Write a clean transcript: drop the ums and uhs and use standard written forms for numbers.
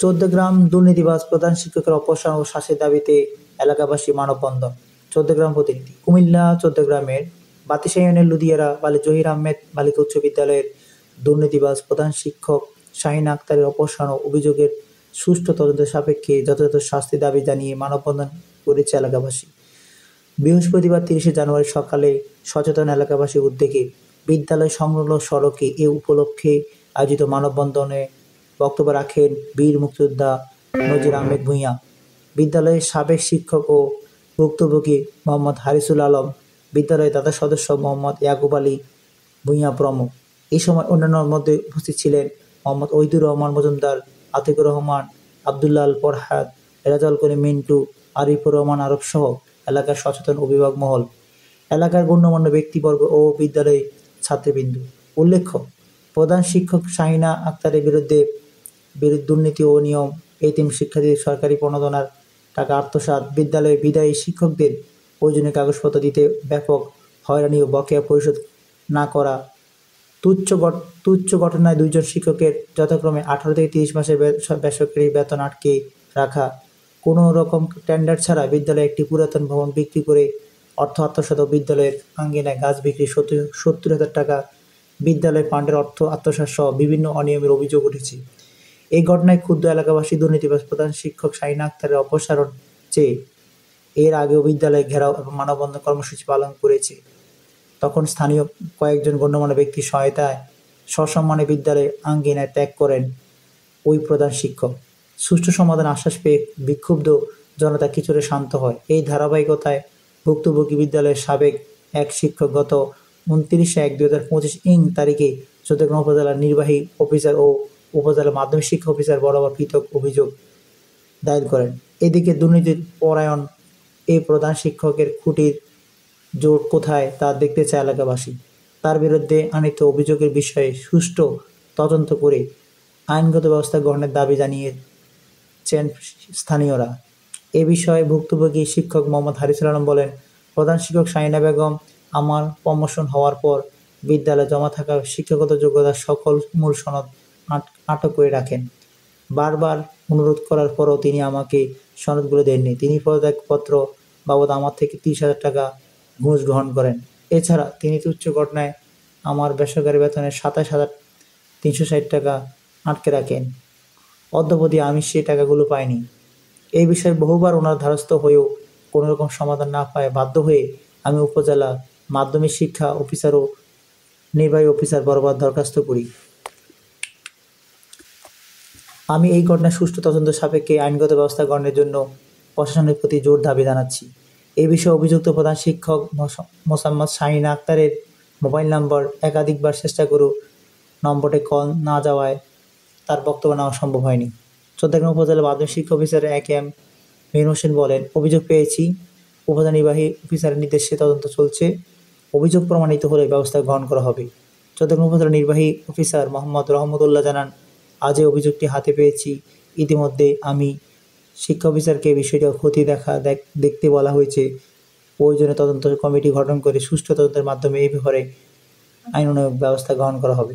চৌদ্দগ্রাম দুর্নীতিবাজ প্রধান শিক্ষকের অপসারণ ও শাস্তির দাবিতে এলাকাবাসী মানববন্ধন। চৌদ্দগ্রাম প্রতিনিধি। কুমিল্লা চৌদ্দগ্রামের বাতিশা ইউনিয়নের লুদিয়ারা জহির আহমেদ বালিকা উচ্চ বিদ্যালয়ের দুর্নীতিবাজ প্রধান শিক্ষক শাহিনা আক্তারের অপসারণ ও অভিযোগের সুষ্ঠু তদন্তের সাপেক্ষে যথাযথ শাস্তি দাবি জানিয়ে মানববন্ধন করেছে এলাকাবাসী। বৃহস্পতিবার 30 জানুয়ারি সকালে সচেতন এলাকাবাসীর উদ্যোগে বিদ্যালয় সংলগ্ন সড়কে এ উপলক্ষে আয়োজিত মানববন্ধনে বক্তব্য রাখেন বীর মুক্তিযোদ্ধা নজির আহমেদ ভূঁইয়া, বিদ্যালয়ের সাবেক শিক্ষক ও ভুক্তভোগী মোহাম্মদ হারিসুল আলম, বিদ্যালয়ের দাতা সদস্য মোহাম্মদ ইয়াকুব আলী ভূঁইয়া প্রমুখ। এই সময় অন্যান্যর মধ্যে উপস্থিত ছিলেন মোহাম্মদ ওহিদুর রহমান মজুমদার, আতিকুর রহমান, আবদুল্লাহ আল ফরহাদ, রেজাউল করিম মিন্টু, আরিফুর রহমান আরব সহ এলাকার সচেতন অভিভাবক মহল, এলাকার গণ্যমান্য ব্যক্তিবর্গ ও বিদ্যালয়ের ছাত্রবৃন্দ। উল্লেখ্য, প্রধান শিক্ষক শাহিনা আক্তারের বিরুদ্ধে দুর্নীতি ও নিয়ম, এতিম শিক্ষার্থীদের সরকারি প্রণোদনার টাকা আত্মসাৎ, বিদ্যালয়ে বিদায়ী শিক্ষকদের প্রয়োজনীয় কাগজপত্র দিতে ব্যাপক হয়রানি ও বকেয়া পরিশোধ না করা, তুচ্ছ ঘটনায় 2 জন শিক্ষকের যথাক্রমে 18 থেকে 30 মাসের বেসরকারি বেতন আটকে রাখা, কোনো রকম টেন্ডার ছাড়া বিদ্যালয়ে একটি পুরাতন ভবন বিক্রি করে অর্থ আত্মসাৎ ও বিদ্যালয়ের আঙ্গিনায় গাছ বিক্রি 70,000 টাকা বিদ্যালয় ফান্ডের অর্থ আত্মসাৎ সহ বিভিন্ন অনিয়মের অভিযোগ উঠেছে। এই ঘটনায় ক্ষুব্ধ এলাকাবাসী দুর্নীতিবাজ প্রধান শিক্ষক শাহিনা আক্তারের অপসারণ চেয়ে এর আগেও বিদ্যালয়ে ঘেরাও এবং মানববন্ধন কর্মসূচি পালন করেছে। তখন স্থানীয় কয়েকজন গণ্যমান্য ব্যক্তির সহায়তায় সসম্মানে বিদ্যালয়ে আঙ্গিনায় ত্যাগ করেন ওই প্রধান শিক্ষক। সুষ্ঠু সমাধান আশ্বাস পেয়ে বিক্ষুব্ধ জনতা কিছুটা শান্ত হয়। এই ধারাবাহিকতায় ভুক্তভোগী বিদ্যালয়ের সাবেক এক শিক্ষক গত 29/1/2025 তারিখে চৌদ্দগ্রাম উপজেলার নির্বাহী অফিসার ও উপজেলা মাধ্যমিক শিক্ষা অফিসার বরাবর পৃথক অভিযোগ দায়ের করেন। এদিকে দুর্নীতির পরায়ণ এই প্রধান শিক্ষকের খুঁটির জোর কোথায় তা দেখতে চায় এলাকাবাসী। তার বিরুদ্ধে আনিত অভিযোগের বিষয়ে সুষ্ঠু তদন্ত করে আইনগত ব্যবস্থা গ্রহণের দাবি জানিয়েছেন স্থানীয়রা। এ বিষয়ে ভুক্তভোগী শিক্ষক মোহাম্মদ হারিসুল আলম বলেন, প্রধান শিক্ষক শাহিনা বেগম আমার প্রমোশন হওয়ার পর বিদ্যালয়ে জমা থাকা শিক্ষাগত যোগ্যতার সকল মূল সনদ আটক করে রাখেন। বারবার অনুরোধ করার পরও তিনি আমাকে সনদগুলো দেননি। তিনি পদত্যাগপত্র বাবদ আমার থেকে 30,000 টাকা ঘুষ গ্রহণ করেন। এছাড়া তিনি তুচ্ছ ঘটনায় আমার বেসরকারি বেতনের 27,360 টাকা আটকে রাখেন। অদ্যাবধি আমি সেই টাকাগুলো পাইনি। এই বিষয়ে বহুবার ওনার দ্বারস্থ হয়েও কোনো রকম সমাধান না পায় বাধ্য হয়ে আমি উপজেলা মাধ্যমিক শিক্ষা অফিসার ও নির্বাহী অফিসার বরাবর দরখাস্ত করি। আমি এই ঘটনার সুষ্ঠু তদন্ত সাপেক্ষে আইনগত ব্যবস্থা গ্রহণের জন্য প্রশাসনের প্রতি জোর দাবি জানাচ্ছি। এই বিষয়ে অভিযুক্ত প্রধান শিক্ষক মোসাম্মদ শাহিনা আক্তারের মোবাইল নম্বর একাধিকবার চেষ্টা করেও নম্বরে কল না যাওয়ায় তার বক্তব্য নেওয়া সম্ভব হয়নি। চৌদ্দগ্রাম উপজেলা মাধ্যমিক শিক্ষা অফিসার AK/M মীর হোসেন বলেন, অভিযোগ পেয়েছি, উপজেলা নির্বাহী অফিসারের নির্দেশে তদন্ত চলছে। অভিযোগ প্রমাণিত হলে ব্যবস্থা গ্রহণ করা হবে। চৌদ্দগ্রাম উপজেলা নির্বাহী অফিসার মোহাম্মদ রহমতুল্লাহ জানান, আজ এই অভিযোগটি হাতে পেয়েছি। ইতিমধ্যে আমি শিক্ষা অফিসারকে বিষয়টি খতিয়ে দেখতে বলা হয়েছে। প্রয়োজনীয় তদন্ত কমিটি গঠন করে সুষ্ঠু তদন্তের মাধ্যমে এই ব্যাপারে আইনানুগ ব্যবস্থা গ্রহণ করা হবে।